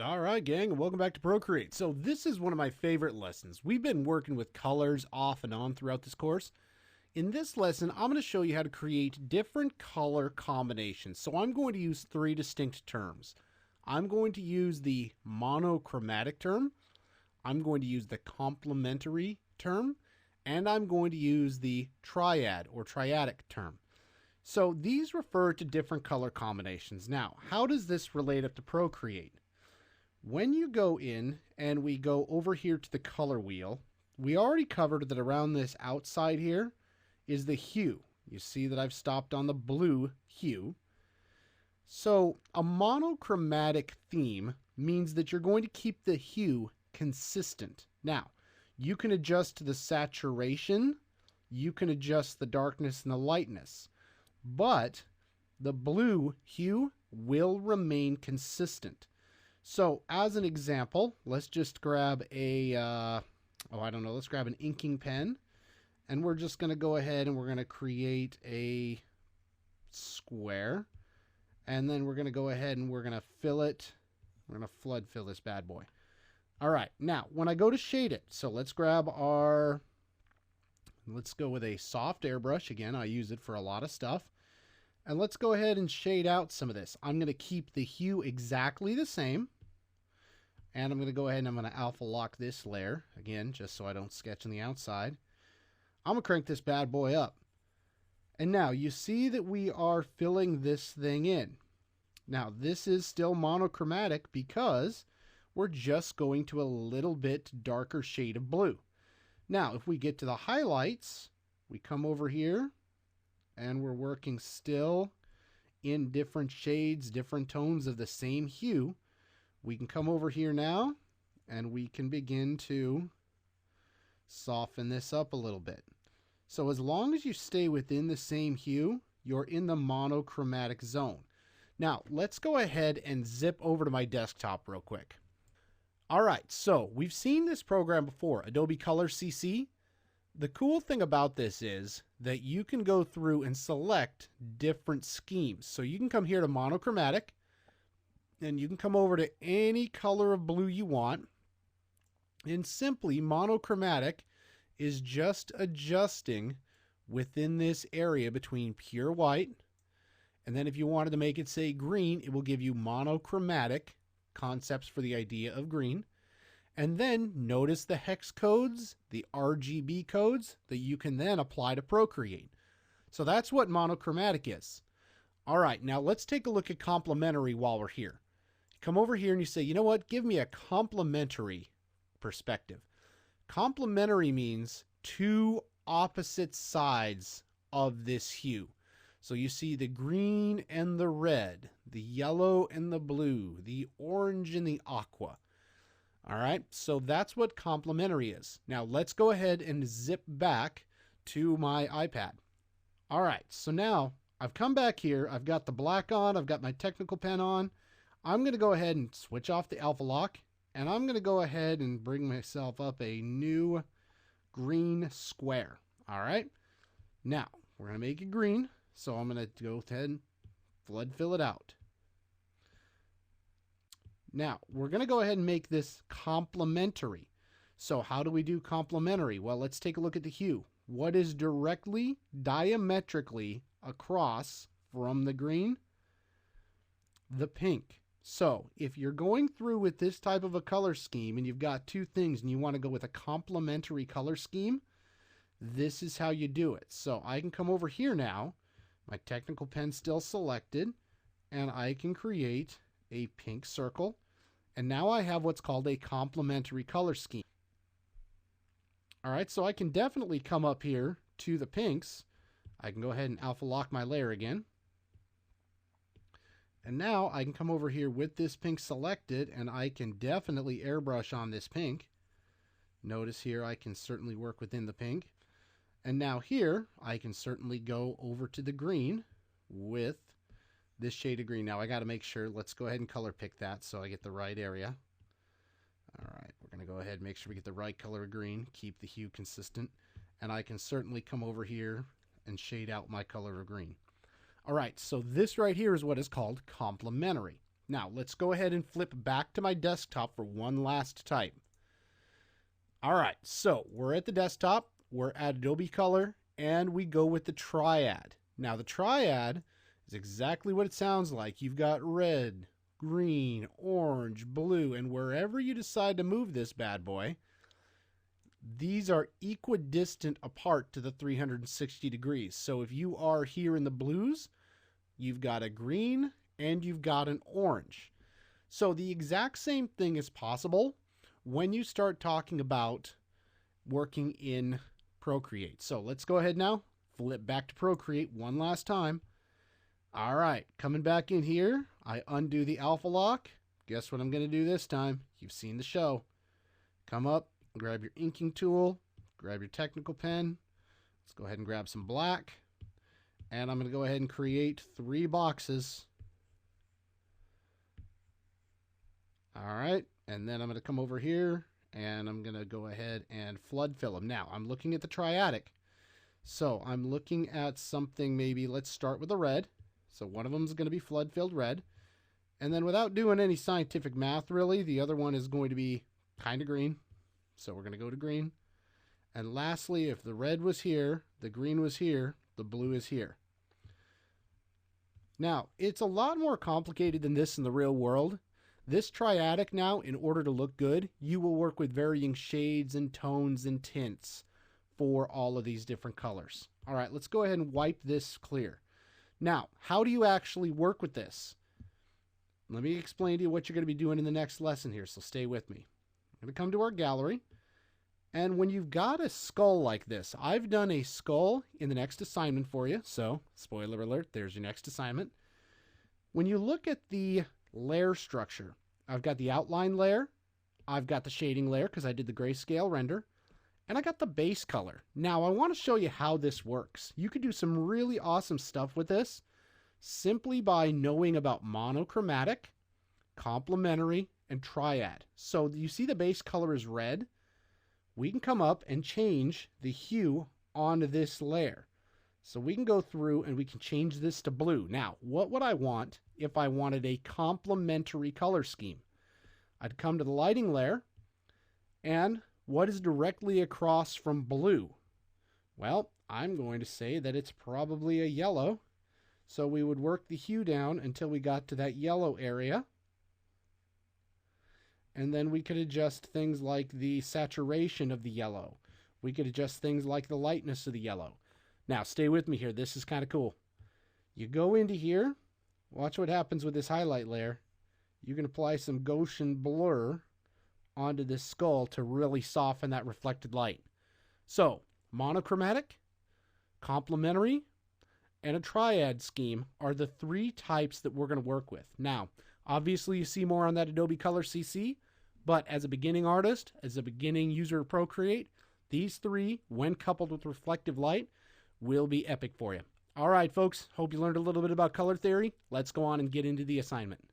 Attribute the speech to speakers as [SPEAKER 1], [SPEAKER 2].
[SPEAKER 1] All right, gang, and welcome back to Procreate. So this is one of my favorite lessons. We've been working with colors off and on throughout this course. In this lesson, I'm going to show you how to create different color combinations. So I'm going to use three distinct terms. I'm going to use the monochromatic term, I'm going to use the complementary term, and I'm going to use the triad or triadic term. So these refer to different color combinations. Now, how does this relate up to Procreate? When you go in and we go over here to the color wheel, we already covered that around this outside here is the hue. You see that I've stopped on the blue hue. So a monochromatic theme means that you're going to keep the hue consistent. Now, you can adjust the saturation, you can adjust the darkness and the lightness, but the blue hue will remain consistent. So as an example, let's just grab let's grab an inking pen, and we're just going to go ahead and we're going to create a square, and then we're going to go ahead and we're going to fill it. We're going to flood fill this bad boy. All right, now when I go to shade it, so let's go with a soft airbrush. Again, I use it for a lot of stuff. And let's go ahead and shade out some of this. I'm going to keep the hue exactly the same. And I'm going to go ahead and I'm going to alpha lock this layer, again, just so I don't sketch on the outside. I'm going to crank this bad boy up. And now you see that we are filling this thing in. Now this is still monochromatic because we're just going to a little bit darker shade of blue. Now if we get to the highlights, we come over here and we're working still in different shades, different tones of the same hue. We can come over here now and we can begin to soften this up a little bit. So as long as you stay within the same hue, you're in the monochromatic zone. Now let's go ahead and zip over to my desktop real quick. All right, so we've seen this program before, Adobe Color CC. The cool thing about this is that you can go through and select different schemes. So you can come here to monochromatic, and you can come over to any color of blue you want. And simply monochromatic is just adjusting within this area between pure white. And then if you wanted to make it say green, it will give you monochromatic concepts for the idea of green. And then notice the hex codes, the RGB codes that you can then apply to Procreate. So that's what monochromatic is. All right, now let's take a look at complementary while we're here. You come over here and you say, you know what, give me a complementary perspective. Complementary means two opposite sides of this hue. So you see the green and the red, the yellow and the blue, the orange and the aqua. All right, so that's what complementary is. Now let's go ahead and zip back to my iPad. All right, so now I've come back here. I've got the black on. I've got my technical pen on. I'm going to go ahead and switch off the alpha lock, and I'm going to go ahead and bring myself up a new green square. All right, now we're going to make it green, so I'm going to go ahead and flood fill it out. Now, we're going to go ahead and make this complementary. So how do we do complementary? Well, let's take a look at the hue. What is directly, diametrically across from the green? The pink. So if you're going through with this type of a color scheme and you've got two things and you want to go with a complementary color scheme, this is how you do it. So I can come over here now, my technical pen still selected, and I can create a pink circle. And now I have what's called a complementary color scheme. All right, so I can definitely come up here to the pinks. I can go ahead and alpha lock my layer again. And now I can come over here with this pink selected, and I can definitely airbrush on this pink. Notice here I can certainly work within the pink. And now here I can certainly go over to the green with this shade of green. Now I got to make sure, let's go ahead and color pick that so I get the right area. All right, we're going to go ahead and make sure we get the right color of green, keep the hue consistent, and I can certainly come over here and shade out my color of green. All right, so this right here is what is called complementary. Now, let's go ahead and flip back to my desktop for one last type. All right, so we're at the desktop, we're at Adobe Color, and we go with the triad. Now, the triad is exactly what it sounds like. You've got red, green, orange, blue, and wherever you decide to move this bad boy, these are equidistant apart to the 360 degrees. So if you are here in the blues, you've got a green and you've got an orange. So the exact same thing is possible when you start talking about working in Procreate. So let's go ahead now, flip back to Procreate one last time. All right, coming back in here, I undo the alpha lock. Guess what I'm going to do this time? You've seen the show. Come up, grab your inking tool, grab your technical pen. Let's go ahead and grab some black. And I'm going to go ahead and create 3 boxes. All right, and then I'm going to come over here and I'm going to go ahead and flood fill them. Now, I'm looking at the triadic. So I'm looking at something, maybe let's start with the red. So one of them is going to be flood filled red. And then without doing any scientific math really, the other one is going to be kind of green. So we're going to go to green. And lastly, if the red was here, the green was here, the blue is here. Now, it's a lot more complicated than this in the real world. This triadic now, in order to look good, you will work with varying shades and tones and tints for all of these different colors. All right, let's go ahead and wipe this clear. Now, how do you actually work with this? Let me explain to you what you're going to be doing in the next lesson here, so stay with me. I'm going to come to our gallery, and when you've got a skull like this, I've done a skull in the next assignment for you, so spoiler alert, there's your next assignment. When you look at the layer structure, I've got the outline layer, I've got the shading layer because I did the grayscale render, and I got the base color. Now I want to show you how this works. You could do some really awesome stuff with this simply by knowing about monochromatic, complementary, and triad. So you see the base color is red. We can come up and change the hue on this layer. So we can go through and we can change this to blue. Now, what would I want if I wanted a complementary color scheme? I'd come to the lighting layer, and what is directly across from blue? Well, I'm going to say that it's probably a yellow. So we would work the hue down until we got to that yellow area. And then we could adjust things like the saturation of the yellow. We could adjust things like the lightness of the yellow. Now, stay with me here. This is kind of cool. You go into here. Watch what happens with this highlight layer. You can apply some Gaussian blur onto this skull to really soften that reflected light. So, monochromatic, complementary, and a triad scheme are the 3 types that we're going to work with. Now, obviously you see more on that Adobe Color CC, but as a beginning artist, as a beginning user of Procreate, these 3, when coupled with reflective light, will be epic for you. All right, folks, hope you learned a little bit about color theory. Let's go on and get into the assignment.